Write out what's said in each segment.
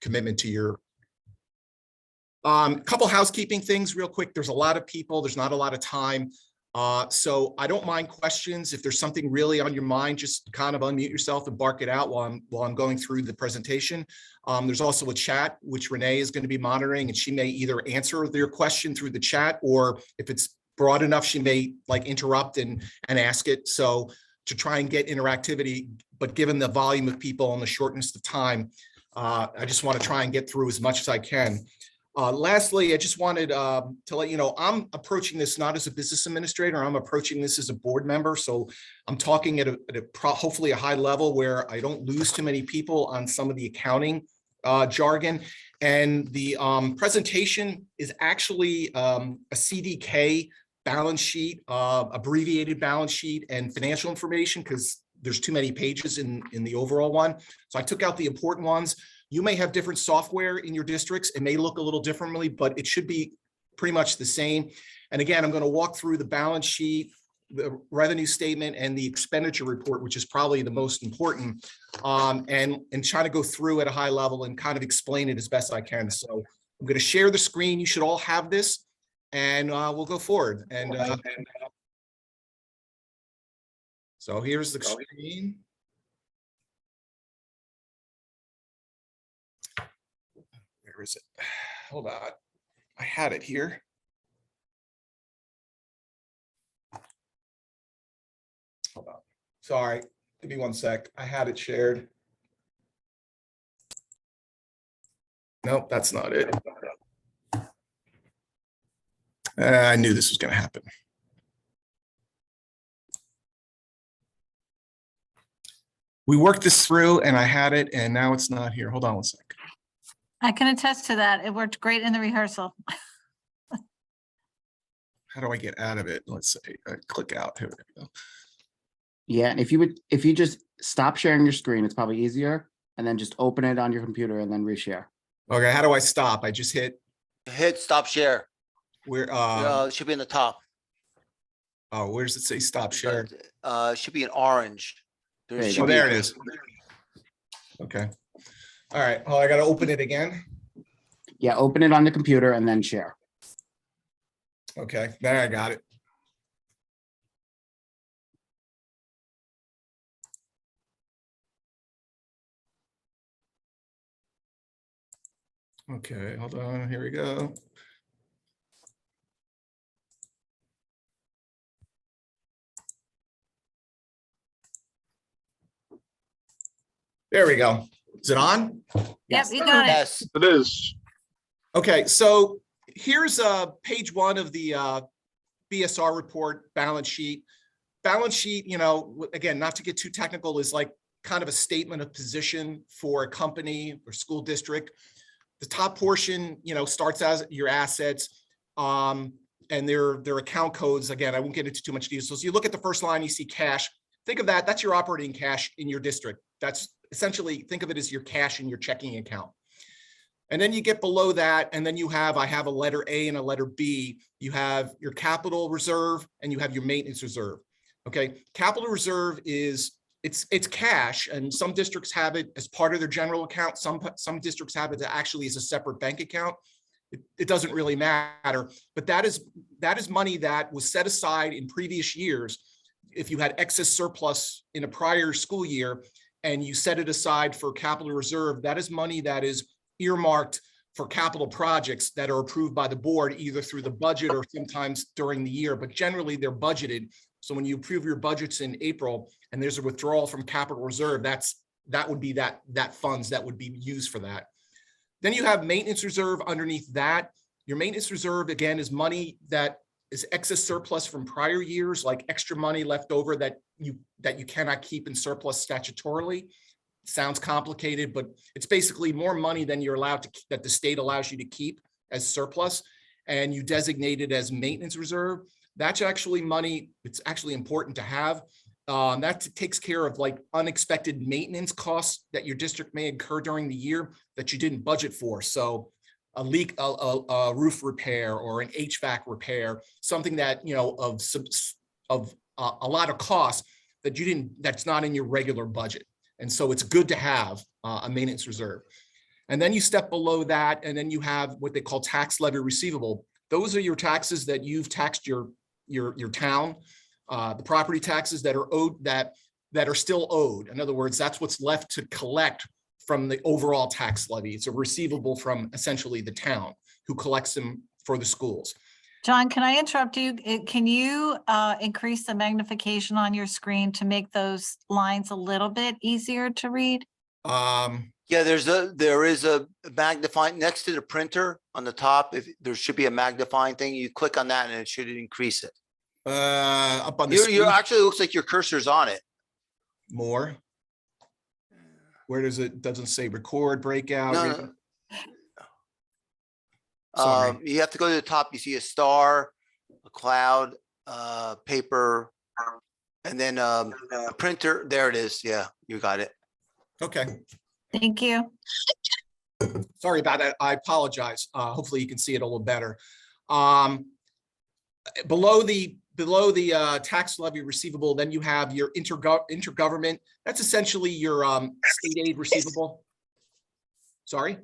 commitment to your. Couple housekeeping things real quick. There's a lot of people, there's not a lot of time. So I don't mind questions. If there's something really on your mind, just kind of unmute yourself and bark it out while I'm going through the presentation. There's also a chat, which Renee is going to be monitoring, and she may either answer their question through the chat, or if it's broad enough, she may like interrupt and ask it. So to try and get interactivity, but given the volume of people and the shortness of time, I just want to try and get through as much as I can. Lastly, I just wanted to let you know, I'm approaching this not as a business administrator, I'm approaching this as a board member. So I'm talking at hopefully a high level where I don't lose too many people on some of the accounting jargon. And the presentation is actually a CDK balance sheet, abbreviated balance sheet and financial information, because there's too many pages in the overall one. So I took out the important ones. You may have different software in your districts. It may look a little differently, but it should be pretty much the same. And again, I'm going to walk through the balance sheet, the revenue statement, and the expenditure report, which is probably the most important, and try to go through at a high level and kind of explain it as best I can. So I'm going to share the screen. You should all have this, and we'll go forward. And so here's the screen. Where is it? Hold on. I had it here. Hold on. Sorry. Give me one sec. I had it shared. Nope, that's not it. I knew this was going to happen. We worked this through and I had it, and now it's not here. Hold on one sec. I can attest to that. It worked great in the rehearsal. How do I get out of it? Let's say click out. Here we go. Yeah, and if you just stop sharing your screen, it's probably easier, and then just open it on your computer and then reshare. Okay, how do I stop? I just hit stop share. where It should be in the top. oh, where does it say stop share? Should be in orange. There you should go. Oh, be- there it is. Okay. All right. Oh, I got to open it again. Yeah, open it on the computer and then share. Okay, there I got it. Okay, hold on. Here we go. There we go. Is it on? Yep, you got it. Yes. It is. Okay, so here's page one of the BSR report balance sheet. Balance sheet, you know, again, not to get too technical, is like kind of a statement of position for a company or school district. The top portion, you know, starts as your assets, and their account codes. Again, I won't get into too much detail. So you look at the first line, you see cash. Think of that. That's your operating cash in your district. That's essentially, think of it as your cash in your checking account. And then you get below that, and then I have a letter A and a letter B. You have your capital reserve and you have your maintenance reserve. Okay, capital reserve is it's cash, and some districts have it as part of their general account. Some districts have it actually as a separate bank account. It doesn't really matter, but that is money that was set aside in previous years. If you had excess surplus in a prior school year and you set it aside for capital reserve, that is money that is earmarked for capital projects that are approved by the board, either through the budget or sometimes during the year, but generally they're budgeted. So when you approve your budgets in April and there's a withdrawal from capital reserve, that would be that funds that would be used for that. Then you have maintenance reserve underneath that. Your maintenance reserve, again, is money that is excess surplus from prior years, like extra money left over that you cannot keep in surplus statutorily. Sounds complicated, but it's basically more money than you're allowed to, that the state allows you to keep as surplus, and you designate it as maintenance reserve. That's actually money. It's actually important to have. That takes care of like unexpected maintenance costs that your district may incur during the year that you didn't budget for. So a leak, a roof repair, or an HVAC repair, something that, you know, of a lot of costs that you didn't, that's not in your regular budget. And so it's good to have a maintenance reserve. And then you step below that, and then you have what they call tax levy receivable. Those are your taxes that you've taxed your town, the property taxes that are owed, that are still owed. In other words, that's what's left to collect from the overall tax levy. It's a receivable from essentially the town who collects them for the schools. John, can I interrupt you? Can you increase the magnification on your screen to make those lines a little bit easier to read? Yeah, there is a magnifying next to the printer on the top. If there should be a magnifying thing, you click on that and it should increase it. Up on the You're screen actually looks like your cursor's on it. more. Where does it, doesn't say record, breakout? No, read- no. Sorry. You have to go to the top. You see a star, a cloud, paper, and then a printer. There it is. Yeah, you got it. Okay, Thank you. sorry about that. I apologize. Hopefully you can see it a little better. Below the tax levy receivable, then you have your intergovernment. That's essentially your state aid receivable. Sorry.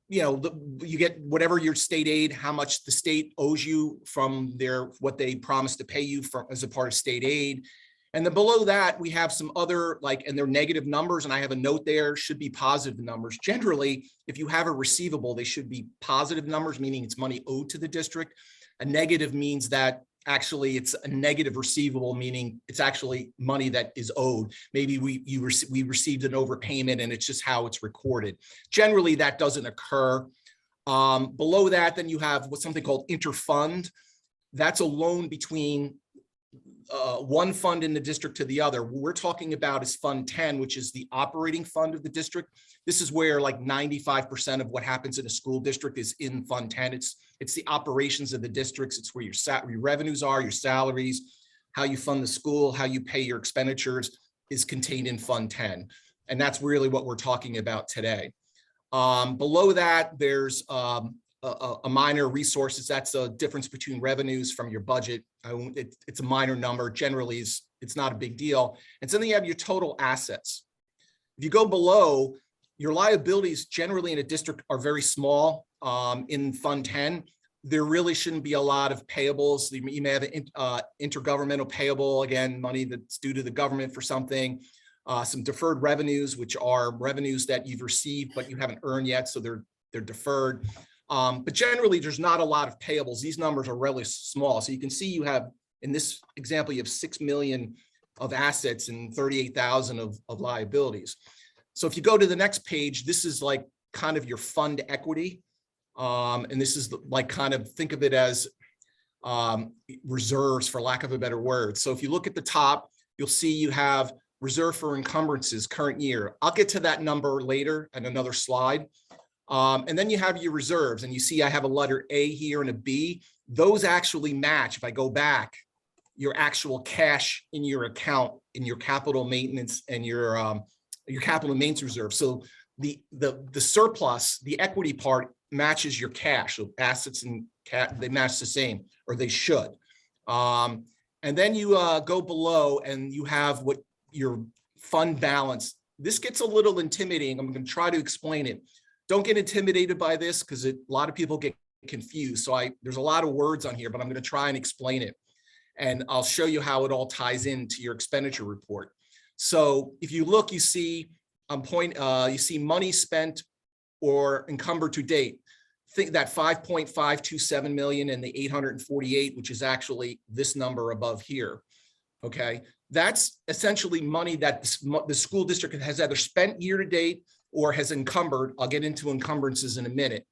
You know, you get whatever your state aid, how much the state owes you from what they promised to pay you as a part of state aid. And then below that, we have some other and they're negative numbers. And I have a note there, should be positive numbers. Generally, if you have a receivable, they should be positive numbers, meaning it's money owed to the district. A negative means that actually it's a negative receivable, meaning it's actually money that is owed. Maybe we received an overpayment and it's just how it's recorded. Generally, that doesn't occur. Below that, then you have what's something called interfund. That's a loan between one fund in the district to the other. What we're talking about is Fund 10, which is the operating fund of the district. This is where like 95% of what happens in a school district is in Fund 10. It's the operations of the districts. It's where your revenues are, your salaries, how you fund the school, how you pay your expenditures is contained in Fund 10. And that's really what we're talking about today. Below that, there's a minor resources. That's a difference between revenues from your budget. It's a minor number. Generally, it's not a big deal. And so then you have your total assets. If you go below, your liabilities generally in a district are very small. In Fund 10, there really shouldn't be a lot of payables. You may have an intergovernmental payable, again, money that's due to the government for something. Some deferred revenues, which are revenues that you've received, but you haven't earned yet, so they're deferred. But generally, there's not a lot of payables. These numbers are really small. So you can see you have, in this example, you have 6 million of assets and 38,000 of liabilities. So if you go to the next page, this is like kind of your fund equity. And this is like kind of think of it as reserves, for lack of a better word. So if you look at the top, you'll see you have reserve for encumbrances current year. I'll get to that number later in another slide. And then you have your reserves, and you see I have a letter A here and a B. Those actually match, if I go back, your actual cash in your account, in your capital maintenance and your capital maintenance reserve. So the surplus, the equity part matches your cash. So assets and they match the same, or they should. And then you go below and you have what your fund balance. This gets a little intimidating. I'm going to try to explain it. Don't get intimidated by this because a lot of people get confused. So there's a lot of words on here, but I'm going to try and explain it. And I'll show you how it all ties into your expenditure report. So if you look, you see you see money spent or encumbered to date. Think that 5.527 million and the 848, which is actually this number above here. Okay, that's essentially money that the school district has either spent year to date or has encumbered. I'll get into encumbrances in a minute.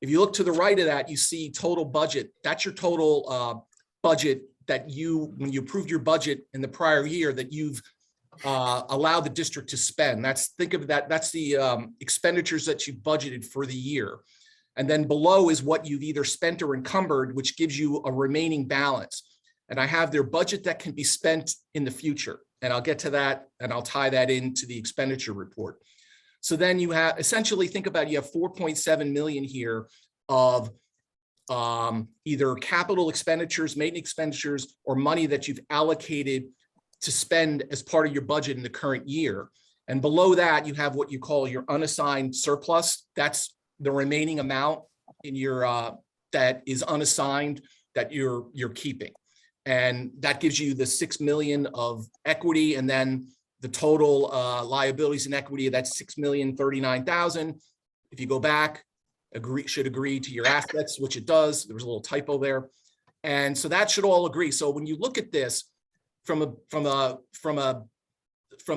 If you look to the right of that, you see total budget. That's your total budget that when you approved your budget in the prior year, that you've allowed the district to spend. Think of that. That's the expenditures that you've budgeted for the year. And then below is what you've either spent or encumbered, which gives you a remaining balance. And I have their budget that can be spent in the future. And I'll get to that and I'll tie that into the expenditure report. So then you have essentially think about, you have 4.7 million here of either capital expenditures, maintenance expenditures, or money that you've allocated to spend as part of your budget in the current year. And below that, you have what you call your unassigned surplus. That's the remaining amount in your that is unassigned that you're keeping. And that gives you the 6 million of equity, and then the total liabilities and equity of that 6,039,000. If you go back, should agree to your assets, which it does. There was a little typo there. And so that should all agree. So when you look at this from a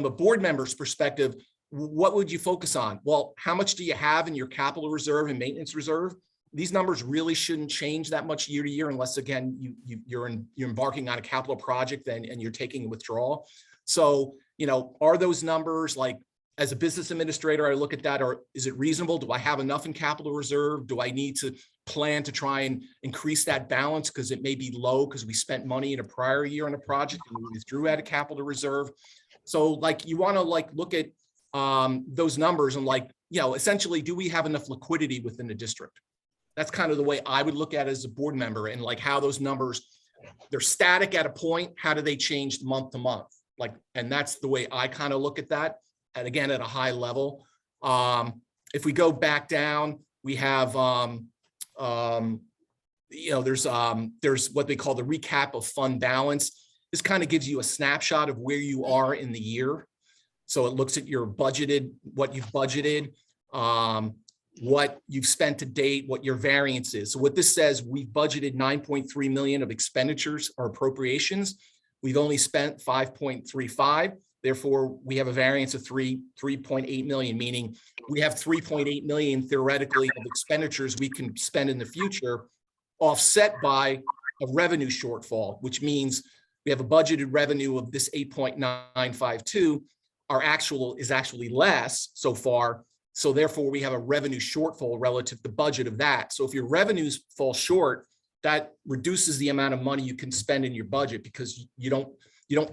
board member's perspective, what would you focus on? Well, how much do you have in your capital reserve and maintenance reserve? These numbers really shouldn't change that much year to year, unless again you're embarking on a capital project and you're taking a withdrawal. So, you know, are those numbers, like, as a business administrator, I look at that, or is it reasonable? Do I have enough in capital reserve? Do I need to plan to try and increase that balance because it may be low because we spent money in a prior year on a project and we withdrew out of capital reserve? So like, you want to like look at those numbers and like, you know, essentially, do we have enough liquidity within the district? That's kind of the way I would look at it as a board member, and like how those numbers, they're static at a point. How do they change month to month? Like, and that's the way I kind of look at that. And again, at a high level. If we go back down, we have, you know, there's what they call the recap of fund balance. This kind of gives you a snapshot of where you are in the year. So it looks at your budgeted, what you've budgeted, what you've spent to date, what your variance is. So what this says, we've budgeted 9.3 million of expenditures or appropriations. We've only spent 5.35. Therefore, we have a variance of 3.8 million, meaning we have 3.8 million theoretically of expenditures we can spend in the future, offset by a revenue shortfall, which means we have a budgeted revenue of this 8.952. Our actual is actually less so far. So therefore, we have a revenue shortfall relative to budget of that. So if your revenues fall short, that reduces the amount of money you can spend in your budget because you don't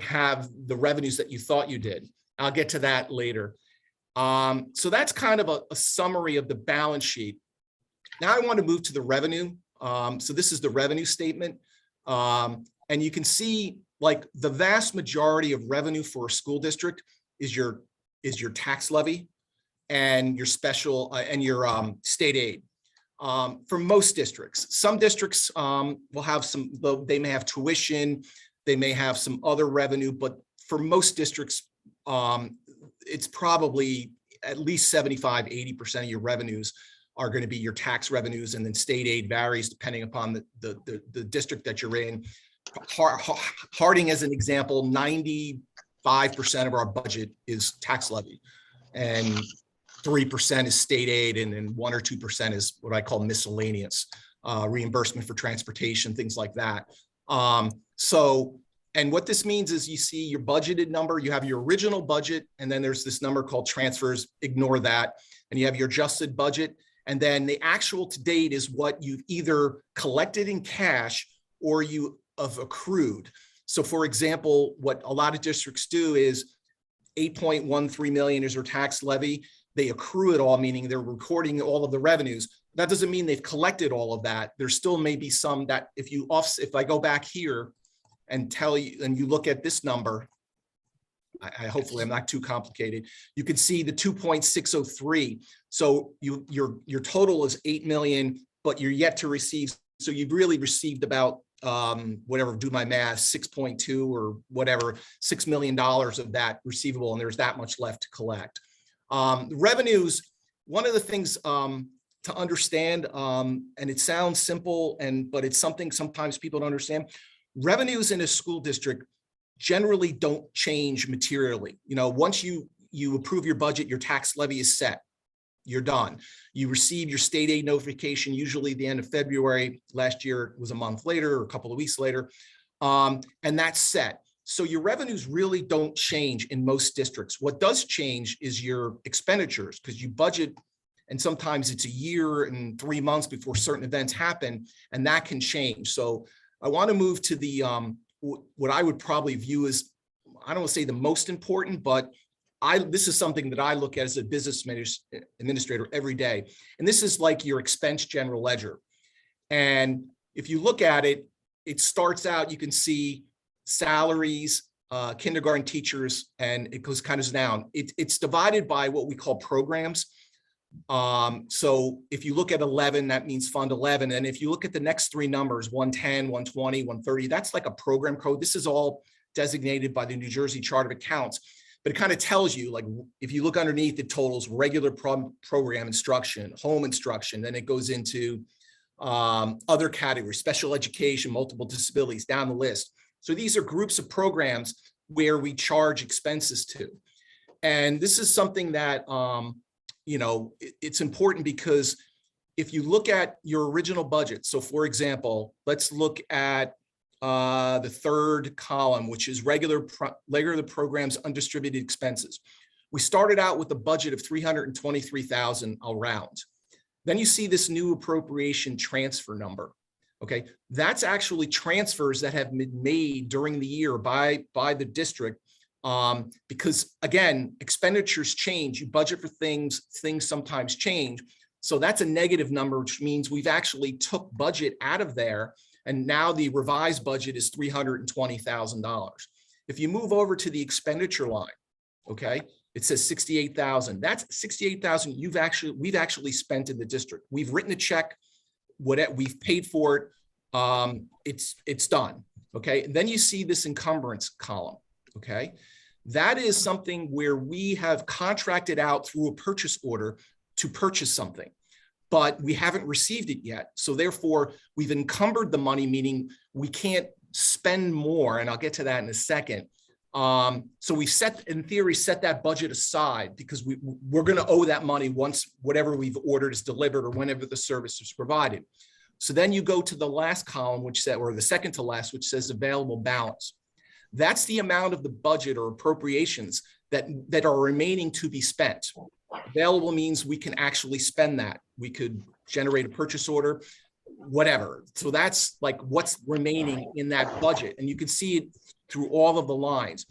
have the revenues that you thought you did. I'll get to that later. So that's kind of a summary of the balance sheet. Now I want to move to the revenue. So this is the revenue statement. And you can see like the vast majority of revenue for a school district is your tax levy and your special and your state aid. For most districts, some districts will have some, they may have tuition, they may have some other revenue, but for most districts, it's probably at least 75–80% of your revenues are going to be your tax revenues, and then state aid varies depending upon the district that you're in. Harding, as an example, 95% of our budget is tax levy, and 3% is state aid, and then 1 or 2% is what I call miscellaneous, reimbursement for transportation, things like that. And what this means is you see your budgeted number, you have your original budget, and then there's this number called transfers, ignore that. And you have your adjusted budget. And then the actual to date is what you've either collected in cash or you have accrued. So for example, what a lot of districts do is 8.13 million is their tax levy. They accrue it all, meaning they're recording all of the revenues. That doesn't mean they've collected all of that. There still may be some that if I go back here and tell you, and you look at this number, hopefully I'm not too complicated. You can see the 2.603. So your total is 8 million, but you're yet to receive. So you've really received about whatever, do my math, 6.2 or whatever, $6 million of that receivable, and there's that much left to collect. Revenues, one of the things to understand, and it sounds simple, but it's something sometimes people don't understand. Revenues in a school district generally don't change materially. You know, once you approve your budget, your tax levy is set. You're done. You receive your state aid notification, usually the end of February. Last year it was a month later or a couple of weeks later, and that's set. So your revenues really don't change in most districts. What does change is your expenditures, because you budget, and sometimes it's a year and 3 months before certain events happen, and that can change. So I want to move to the what I would probably view as, I don't want to say the most important, but this is something that I look at as a business administrator every day. And this is like your expense general ledger. And if you look at it, it starts out, you can see salaries, kindergarten teachers, and it goes kind of down. It's divided by what we call programs. So if you look at 11, that means Fund 11. And if you look at the next three numbers, 110, 120, 130, that's like a program code. This is all designated by the New Jersey Chart of Accounts, but it kind of tells you, like, if you look underneath, it totals regular program instruction, home instruction, then it goes into other categories, special education, multiple disabilities, down the list. So these are groups of programs where we charge expenses to. And this is something that, you know, it's important because if you look at your original budget, so for example, let's look at the third column, which is regular programs undistributed expenses. We started out with a budget of 323,000 around. Then you see this new appropriation transfer number. Okay, that's actually transfers that have been made during the year by the district, because again, expenditures change. You budget for things sometimes change. So that's a negative number, which means we've actually took budget out of there. And now the revised budget is $320,000. If you move over to the expenditure line, okay, it says 68,000. That's 68,000 we've actually spent in the district. We've written a check, we've paid for it. It's done. Okay. And then you see this encumbrance column. Okay. That is something where we have contracted out through a purchase order to purchase something, but we haven't received it yet. So therefore we've encumbered the money, meaning we can't spend more. And I'll get to that in a second. So we in theory, set that budget aside because we're going to owe that money once whatever we've ordered is delivered or whenever the service is provided. So then you go to the last column, which said, or the second to last, which says available balance. That's the amount of the budget or appropriations that are remaining to be spent. Available means we can actually spend that. We could generate a purchase order, whatever. So that's like what's remaining in that budget. And you can see it through all of the lines.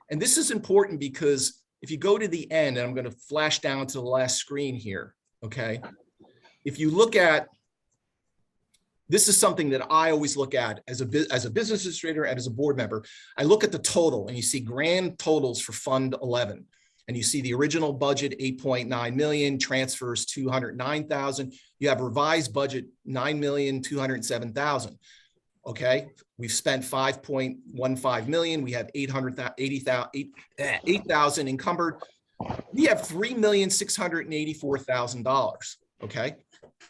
And this is important because if you go to the end, and I'm going to flash down to the last screen here, okay? If you look at, this is something that I always look at as a business administrator and as a board member. I look at the total and you see grand totals for Fund 11. And you see the original budget, 8.9 million, transfers 209,000. You have revised budget, 9,207,000. Okay, we've spent 5.15 million. We have 8,000 encumbered. We have $3,684,000. Okay,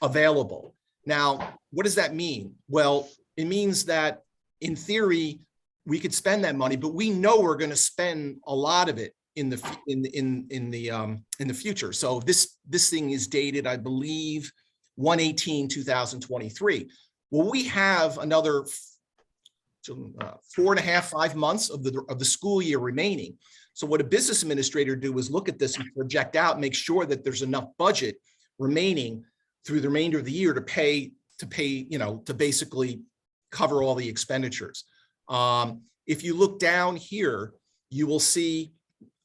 available. Now, what does that mean? Well, it means that in theory we could spend that money, but we know we're going to spend a lot of it in the future. So this thing is dated, I believe, 1/18/2023. Well, we have another 4.5, 5 months of the school year remaining. So what a business administrator do is look at this and project out, make sure that there's enough budget remaining through the remainder of the year to pay, you know, to basically cover all the expenditures. If you look down here, you will see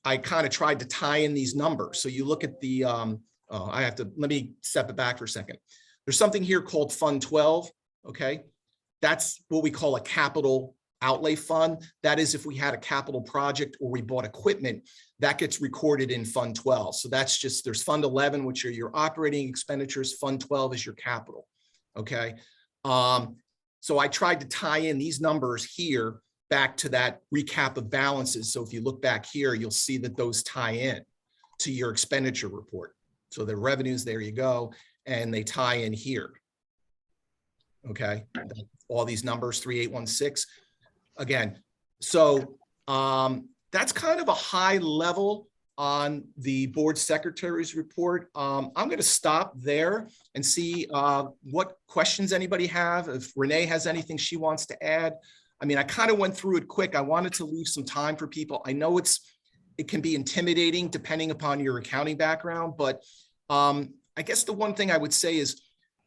I kind of tried to tie in these numbers. So you look at the, let me step it back for a second. There's something here called Fund 12, okay? That's what we call a capital outlay fund. That is if we had a capital project or we bought equipment, that gets recorded in Fund 12. So that's just, there's Fund 11, which are your operating expenditures. Fund 12 is your capital, okay? So I tried to tie in these numbers here back to that recap of balances. So if you look back here, you'll see that those tie in to your expenditure report. So the revenues, there you go, and they tie in here. Okay, all these numbers, 3816. Again, so that's kind of a high level on the board secretary's report. I'm going to stop there and see what questions anybody have. If Renee has anything she wants to add. I mean, I kind of went through it quick. I wanted to leave some time for people. I know it can be intimidating depending upon your accounting background, but I guess the one thing I would say is,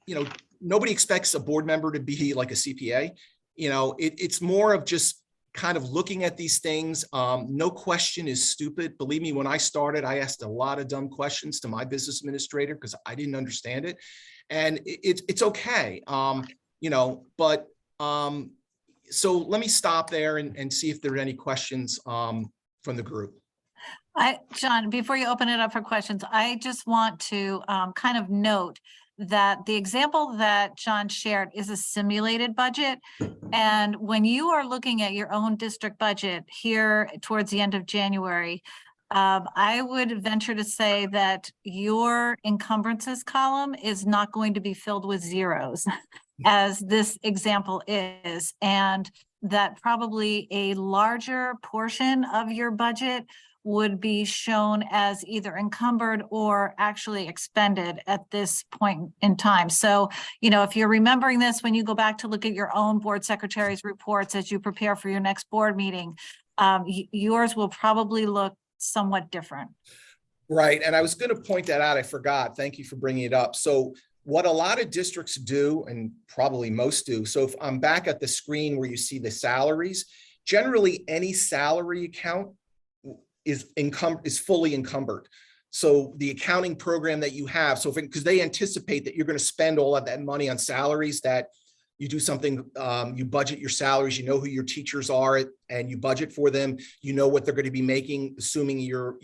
you know, nobody expects a board member to be like a CPA. You know, it's more of just kind of looking at these things. No question is stupid. Believe me, when I started, I asked a lot of dumb questions to my business administrator because I didn't understand it. And it's okay, you know, but so let me stop there and see if there are any questions from the group. John, before you open it up for questions, I just want to kind of note that the example that John shared is a simulated budget. And when you are looking at your own district budget here towards the end of January, I would venture to say that your encumbrances column is not going to be filled with zeros as this example is. And that probably a larger portion of your budget would be shown as either encumbered or actually expended at this point in time. So, you know, if you're remembering this, when you go back to look at your own board secretary's reports as you prepare for your next board meeting, yours will probably look somewhat different. Right. And I was going to point that out. I forgot. Thank you for bringing it up. So what a lot of districts do, and probably most do, so if I'm back at the screen where you see the salaries, generally any salary account is fully encumbered. So the accounting program that you have, so because they anticipate that you're going to spend all of that money on salaries, that you do something, you budget your salaries, you know who your teachers are, and you budget for them. You know what they're going to be making, assuming you're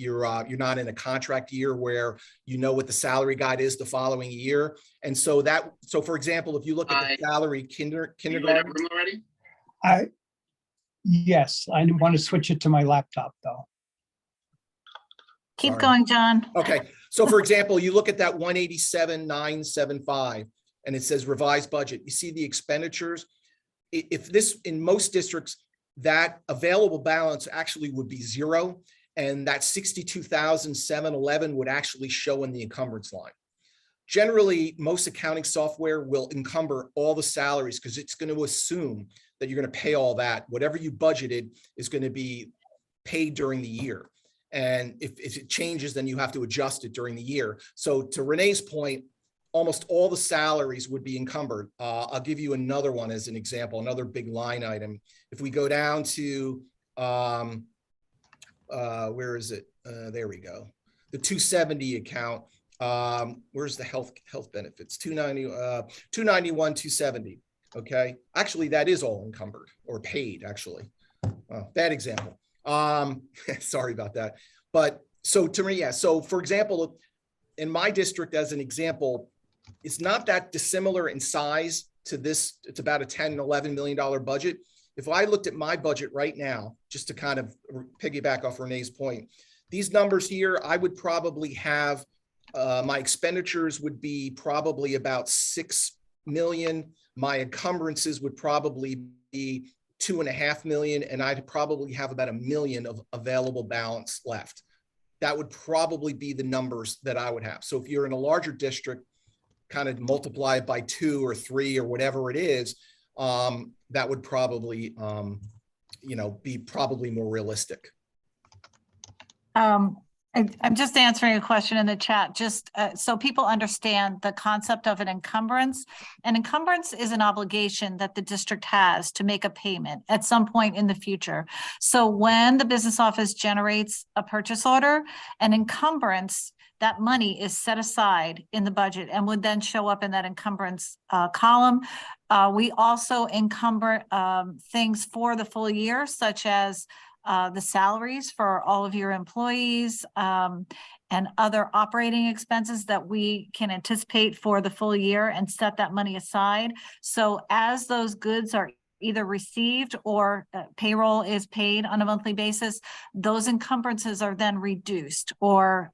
not in a contract year where you know what the salary guide is the following year. And so for example, if you look at the salary kindergarten. Yes, I want to switch it to my laptop though. Keep going, John. Okay, so for example, you look at that 187,975 and it says revised budget. You see the expenditures. If this, in most districts, that available balance actually would be zero, and that 62,711 would actually show in the encumbrance line. Generally, most accounting software will encumber all the salaries because it's going to assume that you're going to pay all that. Whatever you budgeted is going to be paid during the year. And if it changes, then you have to adjust it during the year. So to Renee's point, almost all the salaries would be encumbered. I'll give you another one as an example, another big line item. If we go down to, where is it? There we go. The 270 account, where's the health benefits? 291, 270. Okay. Actually, that is all encumbered or paid, actually. Bad example. Sorry about that. But so to me, yeah. So for example, in my district, as an example, it's not that dissimilar in size to this. It's about a $10, $11 million budget. If I looked at my budget right now, just to kind of piggyback off Renee's point, these numbers here, I would probably have, my expenditures would be probably about 6 million. My encumbrances would probably be 2.5 million, and I'd probably have about 1 million of available balance left. That would probably be the numbers that I would have. So if you're in a larger district, kind of multiply it by 2 or 3 or whatever it is, that would probably, be probably more realistic. I'm just answering a question in the chat, just so people understand the concept of an encumbrance. An encumbrance is an obligation that the district has to make a payment at some point in the future. So when the business office generates a purchase order, an encumbrance, that money is set aside in the budget and would then show up in that encumbrance column. We also encumber things for the full year, such as the salaries for all of your employees and other operating expenses that we can anticipate for the full year and set that money aside. So as those goods are either received or payroll is paid on a monthly basis, those encumbrances are then reduced or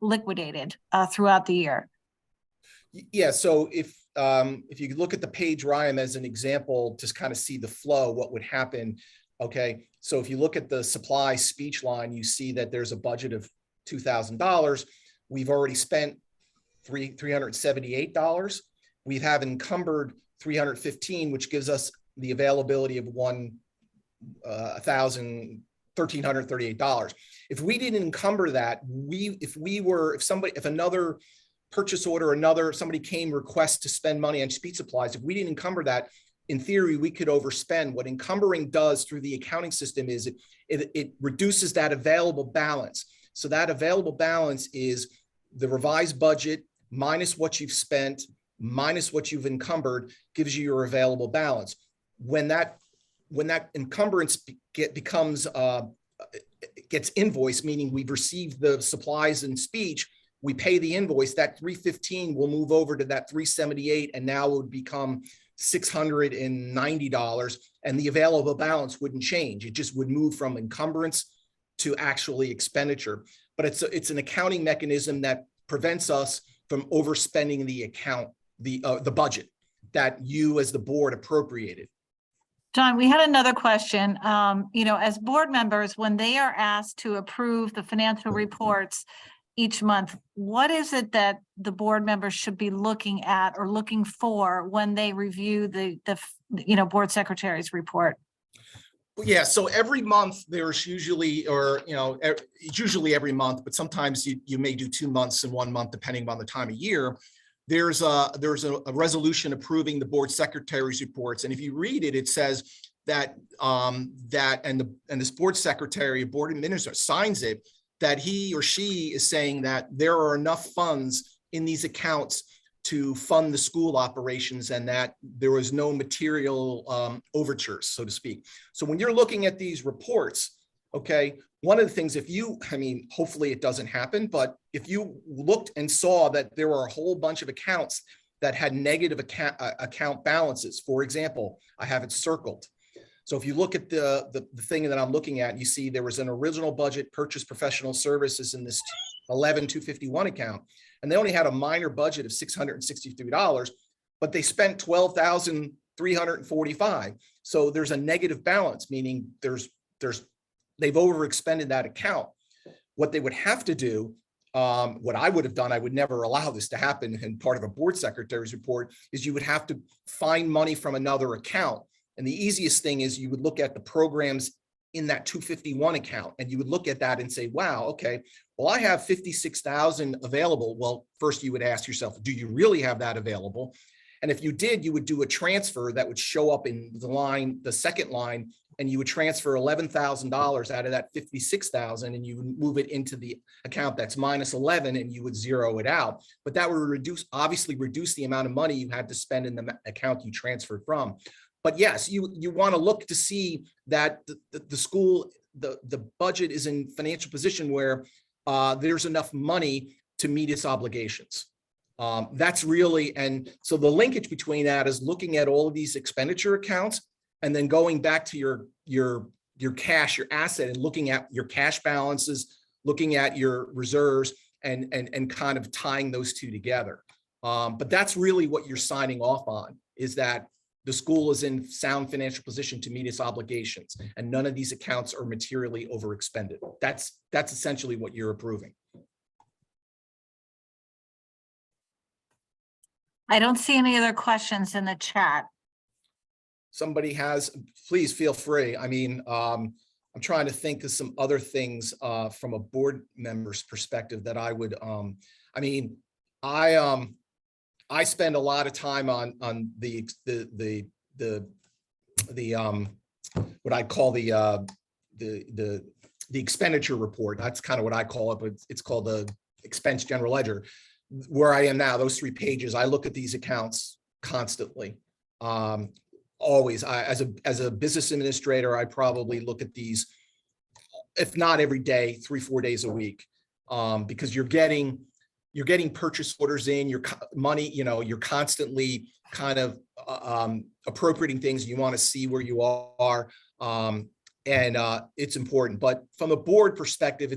liquidated throughout the year. Yeah, so if you look at the page, Ryan, as an example, just kind of see the flow, what would happen. Okay, so if you look at the supply speech line, you see that there's a budget of $2,000. We've already spent $378. We have encumbered $315, which gives us the availability of $1,338. If we didn't encumber that, if another purchase order, somebody came request to spend money on speech supplies, if we didn't encumber that, in theory, we could overspend. What encumbering does through the accounting system is it reduces that available balance. So that available balance is the revised budget minus what you've spent, minus what you've encumbered, gives you your available balance. When when that encumbrance gets invoiced, meaning we've received the supplies and speech, we pay the invoice, that 315 will move over to that 378, and now it would become $690, and the available balance wouldn't change. It just would move from encumbrance to actually expenditure. But it's an accounting mechanism that prevents us from overspending the account, the budget that you as the board appropriated. John, we had another question. As board members, when they are asked to approve the financial reports each month, what is it that the board members should be looking at or looking for when they review the board secretary's report? Yeah, so every month there's usually, it's usually every month, but sometimes you may do 2 months in 1 month, depending on the time of year. There's a resolution approving the board secretary's reports. And if you read it, it says that this board secretary, board administrator signs it, that he or she is saying that there are enough funds in these accounts to fund the school operations and that there was no material overtures, so to speak. So when you're looking at these reports, okay, one of the things, hopefully it doesn't happen, but if you looked and saw that there were a whole bunch of accounts that had negative account balances, for example, I have it circled. So if you look at the thing that I'm looking at, you see there was an original budget purchase professional services in this 11251 account, and they only had a minor budget of $663, but they spent $12,345. So there's a negative balance, meaning they've overexpended that account. What they would have to do, what I would have done, I would never allow this to happen in part of a board secretary's report, is you would have to find money from another account. And the easiest thing is you would look at the programs in that 251 account, and you would look at that and say, wow, okay, well, I have 56,000 available. Well, first you would ask yourself, do you really have that available? And if you did, you would do a transfer that would show up in the second line, and you would transfer $11,000 out of that 56,000, and you would move it into the account that's minus 11, and you would zero it out. But that would obviously reduce the amount of money you had to spend in the account you transferred from. But yes, you want to look to see that the school, the budget is in financial position where there's enough money to meet its obligations. That's really, and so the linkage between that is looking at all of these expenditure accounts and then going back to your cash, your asset, and looking at your cash balances, looking at your reserves, and kind of tying those two together. But that's really what you're signing off on, is that the school is in sound financial position to meet its obligations, and none of these accounts are materially overexpended. That's essentially what you're approving. I don't see any other questions in the chat. Somebody has, please feel free. I'm trying to think of some other things from a board member's perspective that I would, I spend a lot of time on the what I call the expenditure report. That's kind of what I call it, but it's called the expense general ledger. Where I am now, those 3 pages, I look at these accounts constantly. Always, as a business administrator, I probably look at these, if not every day, 3-4 days a week, because you're getting purchase orders in, your money, you're constantly kind of appropriating things. You want to see where you are, and it's important. But from a board perspective,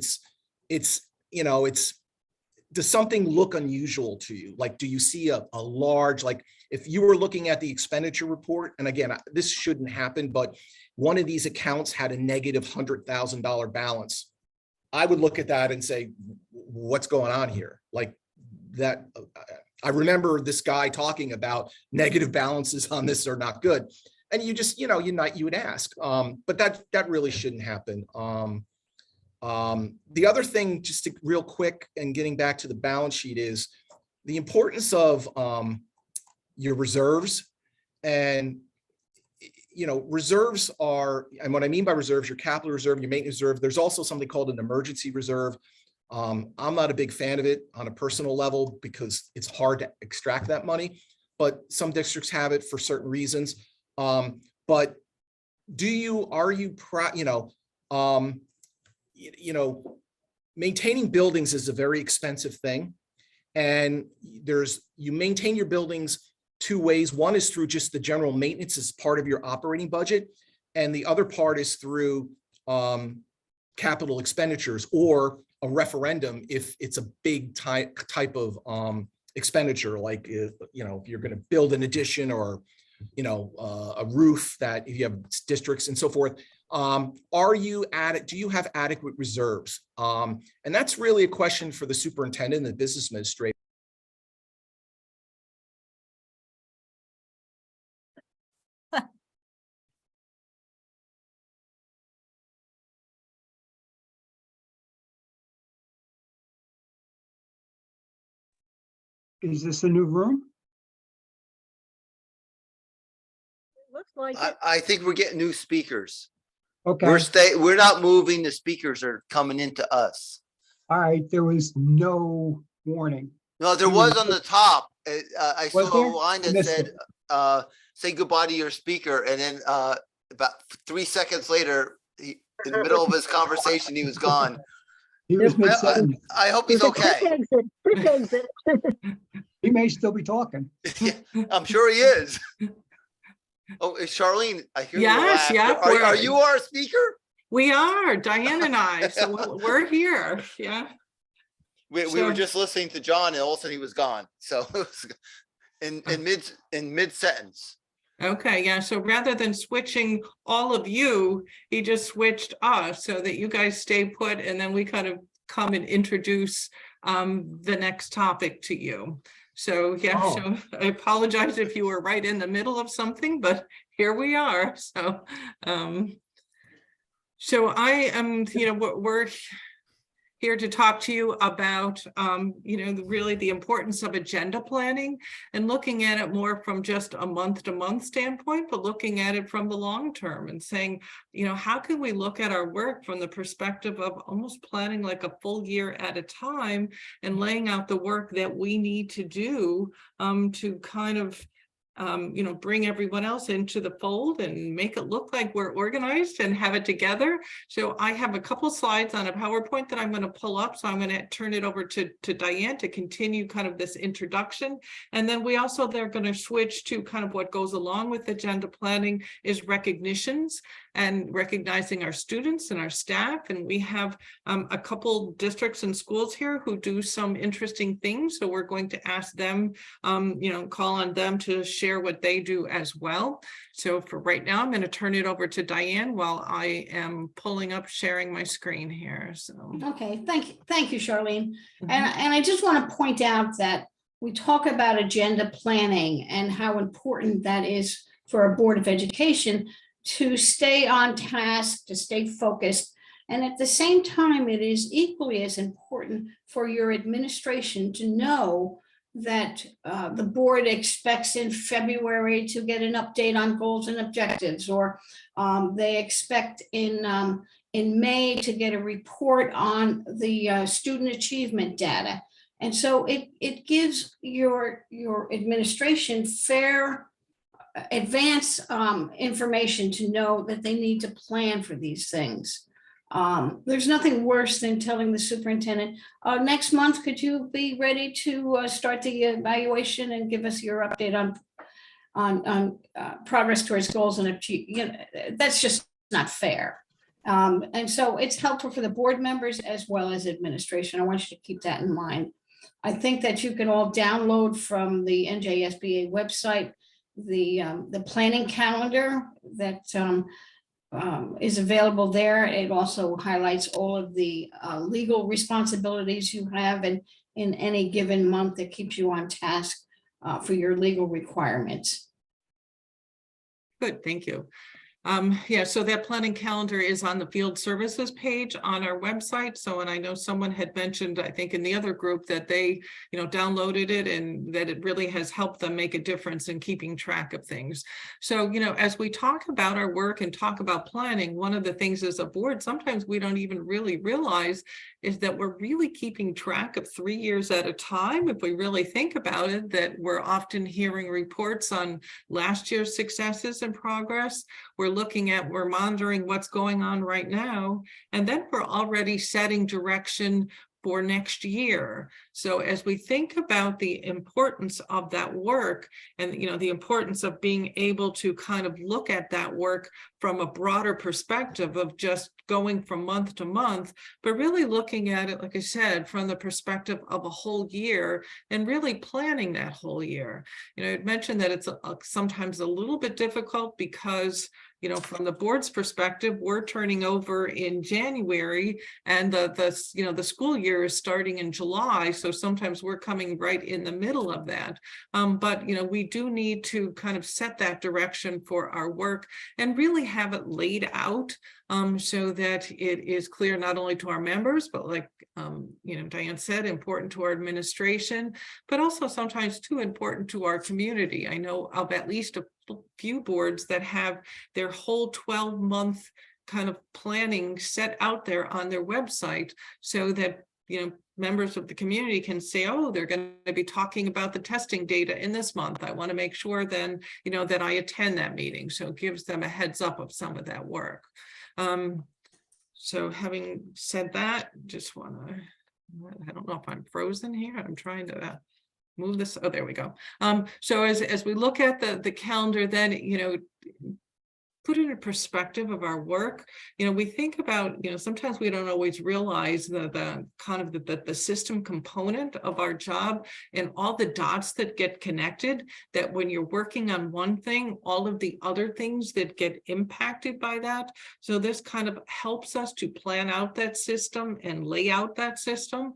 does something look unusual to you? Like, do you see a large, like if you were looking at the expenditure report, and again, this shouldn't happen, but one of these accounts had a negative $100,000 balance, I would look at that and say, what's going on here? Like that, I remember this guy talking about negative balances on this are not good. And you just, you would ask, but that really shouldn't happen. The other thing, just real quick, and getting back to the balance sheet, is the importance of your reserves. And reserves are, and what I mean by reserves, your capital reserve, your maintenance reserve. There's also something called an emergency reserve. I'm not a big fan of it on a personal level because it's hard to extract that money, but some districts have it for certain reasons. But are you maintaining buildings is a very expensive thing. And you maintain your buildings two ways. One is through just the general maintenance as part of your operating budget. And the other part is through capital expenditures or a referendum if it's a big type of expenditure, like if you're going to build an addition or a roof, that if you have districts and so forth. Do you have adequate reserves? And that's really a question for the superintendent and the business administrator. Is this a new room? Looks like it. I think we're getting new speakers. Okay, We're not moving. The speakers are coming into us. all right, there was no warning. No, there was on the top. I Was saw there? a line that Missed said, say goodbye to your speaker. And then about 3 seconds later, in the middle of his conversation, he was gone. He was Yeah. mid-sentence. I hope he's It's a quick okay. exit, quick exit. He may still be talking. I'm sure he is. Oh, Charlene, I hear you Yes, laugh. yeah, Are you our speaker? We are, Diane and I, so we're here, yeah. We were So- just listening to John and all of a sudden he was gone. So it was in mid sentence. Okay, yeah, so rather than switching all of you, he just switched us so that you guys stay put and then we kind of come and introduce the next topic to you. So, yeah, Oh. so I apologize if you were right in the middle of something, but here we are, so. So I am, we're here to talk to you about, really the importance of agenda planning and looking at it more from just a month-to-month standpoint, but looking at it from the long term and saying, how can we look at our work from the perspective of almost planning like a full year at a time and laying out the work that we need to do to kind of bring everyone else into the fold and make it look like we're organized and have it together. So I have a couple slides on a PowerPoint that I'm going to pull up. So I'm going to turn it over to Diane to continue kind of this introduction. And then they're going to switch to kind of what goes along with agenda planning is recognitions and recognizing our students and our staff. And we have a couple districts and schools here who do some interesting things. So we're going to ask them, call on them to share what they do as well. So for right now, I'm going to turn it over to Diane while I am pulling up sharing my screen here. So Okay, thank you, Charlene. Mhm. And I just want to point out that we talk about agenda planning and how important that is for a Board of Education to stay on task, to stay focused. And at the same time, it is equally as important for your administration to know that the board expects in February to get an update on goals and objectives, or they expect in May to get a report on the student achievement data. And so it gives your administration fair advance information to know that they need to plan for these things. There's nothing worse than telling the superintendent, next month, could you be ready to start the evaluation and give us your update on progress towards goals and achieve, that's just not fair. And so it's helpful for the board members as well as administration. I want you to keep that in mind. I think that you can all download from the NJSBA website the planning calendar that is available there. It also highlights all of the legal responsibilities you have in any given month that keeps you on task for your legal requirements. good, thank you. So that planning calendar is on the field services page on our website. So, and I know someone had mentioned, I think in the other group, that they, downloaded it and that it really has helped them make a difference in keeping track of things. So, as we talk about our work and talk about planning, one of the things as a board, sometimes we don't even really realize is that we're really keeping track of 3 years at a time. If we really think about it, that we're often hearing reports on last year's successes and progress. We're monitoring what's going on right now, and then we're already setting direction for next year. So as we think about the importance of that work and, the importance of being able to kind of look at that work from a broader perspective of just going from month to month, but really looking at it, like I said, from the perspective of a whole year and really planning that whole year. I'd mentioned that it's sometimes a little bit difficult because from the board's perspective, we're turning over in January and the school year is starting in July. So sometimes we're coming right in the middle of that. But we do need to kind of set that direction for our work and really have it laid out so that it is clear not only to our members, but like Diane said, important to our administration, but also sometimes too important to our community. I know of at least a few boards that have their whole 12-month kind of planning set out there on their website so that members of the community can say, oh, they're going to be talking about the testing data in this month. I want to make sure then that I attend that meeting. So it gives them a heads up of some of that work. So having said that, just want to, I don't know if I'm frozen here. I'm trying to move this. Oh, there we go. So as we look at the calendar, then, put it in perspective of our work, we think about, sometimes we don't always realize the kind of the system component of our job and all the dots that get connected, that when you're working on one thing, all of the other things that get impacted by that. So this kind of helps us to plan out that system and lay out that system.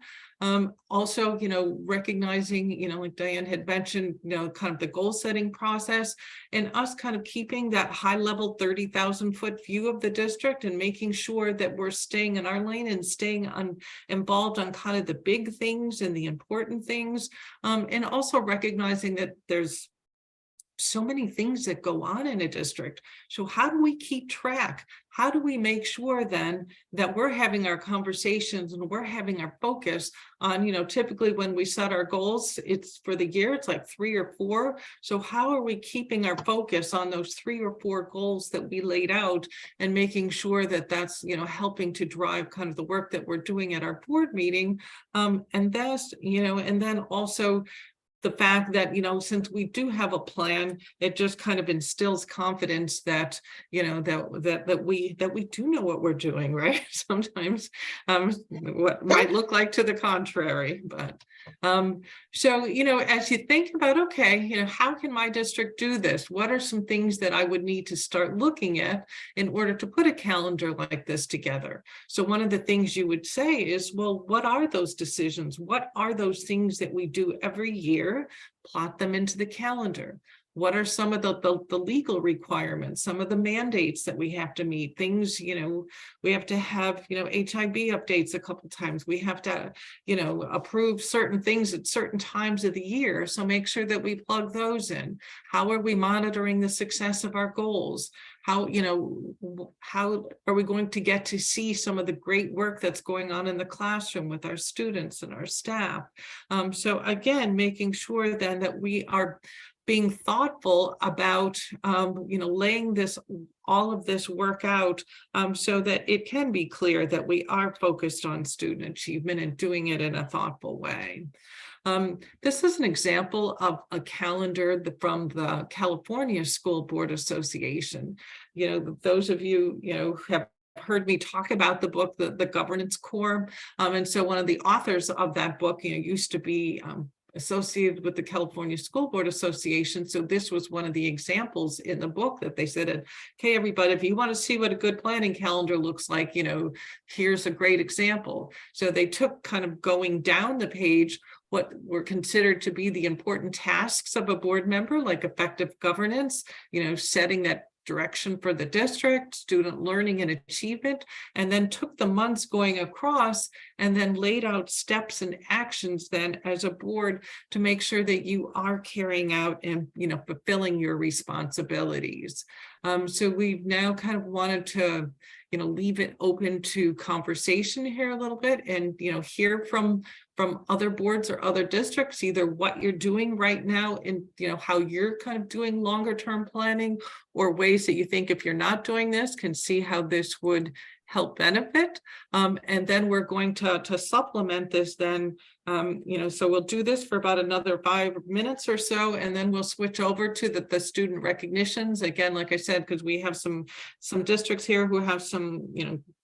Also, recognizing, like Diane had mentioned, kind of the goal setting process and us kind of keeping that high level 30,000 foot view of the district and making sure that we're staying in our lane and staying involved on kind of the big things and the important things. And also recognizing that there's so many things that go on in a district. So how do we keep track? How do we make sure then that we're having our conversations and we're having our focus on, typically when we set our goals, it's for the year, it's like 3 or 4. So how are we keeping our focus on those 3 or 4 goals that we laid out and making sure that that's, helping to drive kind of the work that we're doing at our board meeting. And that's, and then also the fact that, since we do have a plan, it just kind of instills confidence that, that we do know what we're doing, right? Sometimes what might look like to the contrary, but so, as you think about, okay, how can my district do this? What are some things that I would need to start looking at in order to put a calendar like this together? So one of the things you would say is, well, what are those decisions? What are those things that we do every year? Plot them into the calendar. What are some of the legal requirements, some of the mandates that we have to meet? Things, we have to have, HIB updates a couple times. We have to, approve certain things at certain times of the year. So make sure that we plug those in. How are we monitoring the success of our goals? How are we going to get to see some of the great work that's going on in the classroom with our students and our staff? So again, making sure then that we are being thoughtful about, laying all of this work out so that it can be clear that we are focused on student achievement and doing it in a thoughtful way. This is an example of a calendar from the California School Board Association. Those of you, have heard me talk about the book, the Governance Core. And so one of the authors of that book, used to be associated with the California School Board Association. So this was one of the examples in the book that they said, okay, everybody, if you want to see what a good planning calendar looks like, here's a great example. So they took kind of going down the page what were considered to be the important tasks of a board member, like effective governance, setting that direction for the district, student learning and achievement, and then took the months going across and then laid out steps and actions then as a board to make sure that you are carrying out and, fulfilling your responsibilities. So we've now kind of wanted to, leave it open to conversation here a little bit and, hear from other boards or other districts, either what you're doing right now and, how you're kind of doing longer term planning, or ways that you think if you're not doing this, can see how this would help benefit. And then we're going to supplement this then, so we'll do this for about another 5 minutes or so, and then we'll switch over to the student recognitions. Again, like I said, because we have some districts here who have some,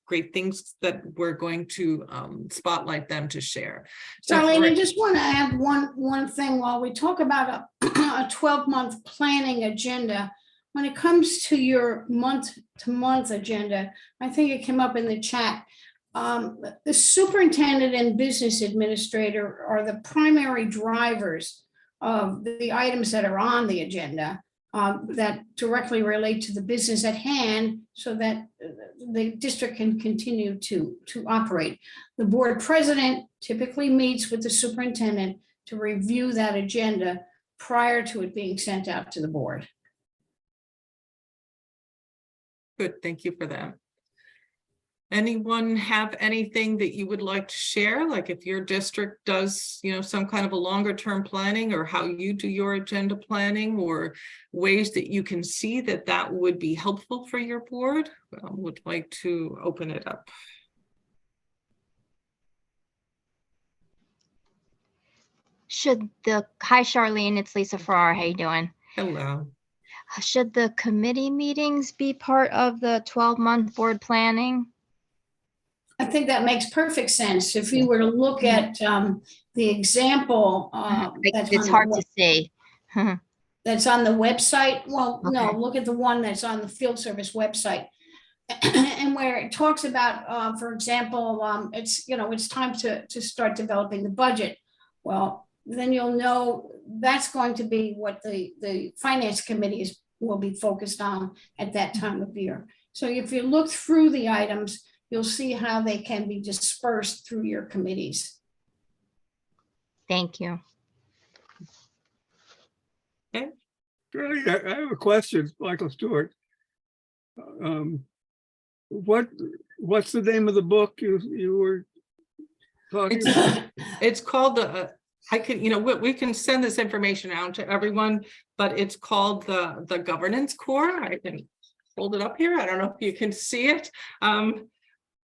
great things that we're going to spotlight them to share. So Darlene, I just want to add one thing while we talk about a 12-month planning agenda. When it comes to your month-to-month agenda, I think it came up in the chat. The superintendent and business administrator are the primary drivers of the items that are on the agenda that directly relate to the business at hand, so that the district can continue to operate. The board president typically meets with the superintendent to review that agenda prior to it being sent out to the board. good, thank you for that. Anyone have anything that you would like to share? Like if your district does, some kind of a longer term planning, or how you do your agenda planning, or ways that you can see that would be helpful for your board? Would like to open it up. Hi Charlene, it's Lisa Farrar. How you doing? Hello. Should the committee meetings be part of the 12-month board planning? I think that makes perfect sense. If you were to look at the example It's hard to see. that's on the website. Well, no, Okay. look at the one that's on the field service website. And where it talks about, for example, it's time to start developing the budget. Well, then you'll know that's going to be what the finance committee will be focused on at that time of year. So if you look through the items, you'll see how they can be dispersed through your committees. Thank you. Shirley, I have a question, Michael Stewart. What's the name of the book you were talking about? It's called the, we can send this information out to everyone, but it's called the Governance Core. I can hold it up here. I don't know if you can see it.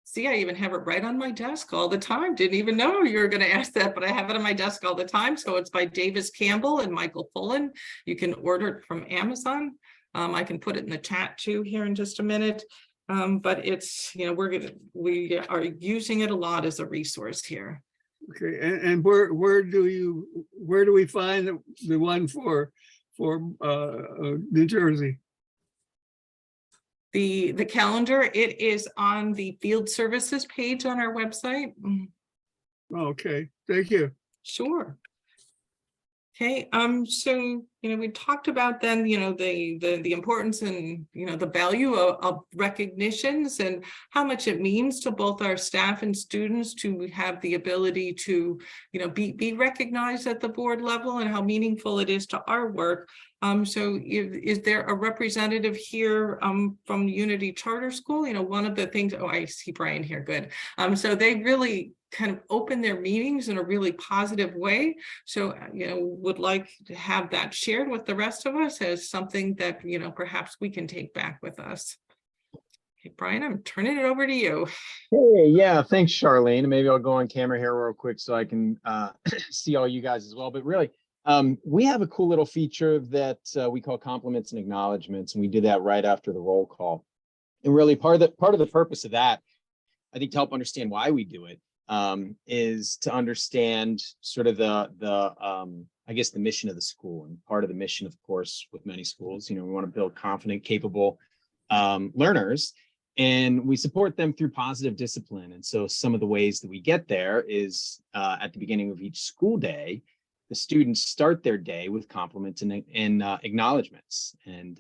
See, I even have it right on my desk all the time. Didn't even know you were going to ask that, but I have it on my desk all the time. So it's by Davis Campbell and Michael Fullen. You can order it from Amazon. I can put it in the chat too here in just a minute. But it's, we are using it a lot as a resource here. Okay, and where do we find the one for New Jersey? The calendar, it is on the field services page on our website. Okay, thank you. Sure. Okay, so, we talked about then, the importance and, the value of recognitions and how much it means to both our staff and students to have the ability to, be recognized at the board level, and how meaningful it is to our work. So is there a representative here from Unity Charter School? One of the things, oh, I see Brian here, good. So they really kind of open their meetings in a really positive way. So, would like to have that shared with the rest of us as something that, perhaps we can take back with us. Okay, Brian, I'm turning it over to you. Hey, yeah, thanks, Charlene. Maybe I'll go on camera here real quick so I can see all you guys as well. But really, we have a cool little feature that we call compliments and acknowledgements, and we did that right after the roll call. And really, part of the purpose of that, I think, to help understand why we do it, is to understand sort of I guess the mission of the school. And part of the mission, of course, with many schools, we want to build confident, capable learners, and we support them through positive discipline. And so some of the ways that we get there is at the beginning of each school day, the students start their day with compliments and acknowledgements. And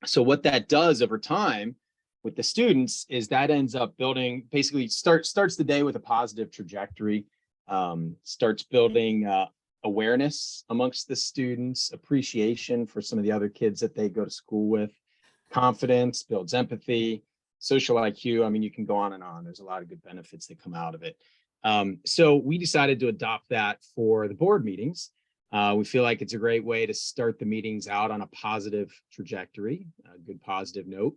So what that does over time with the students is that ends up building, basically starts the day with a positive trajectory, starts building awareness amongst the students, appreciation for some of the other kids that they go to school with, confidence, builds empathy, social IQ. I mean, you can go on and on. There's a lot of good benefits that come out of it. So we decided to adopt that for the board meetings. We feel like it's a great way to start the meetings out on a positive trajectory, a good positive note.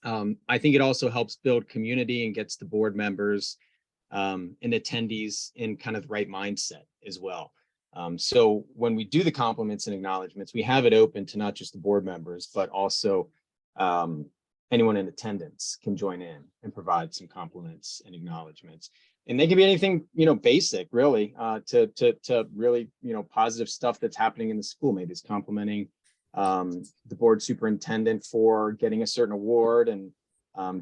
I think it also helps build community and gets the board members and attendees in kind of the right mindset as well. So when we do the compliments and acknowledgements, we have it open to not just the board members, but also anyone in attendance can join in and provide some compliments and acknowledgements. And they can be anything, basic, really, to really, positive stuff that's happening in the school. Maybe it's complimenting the board superintendent for getting a certain award and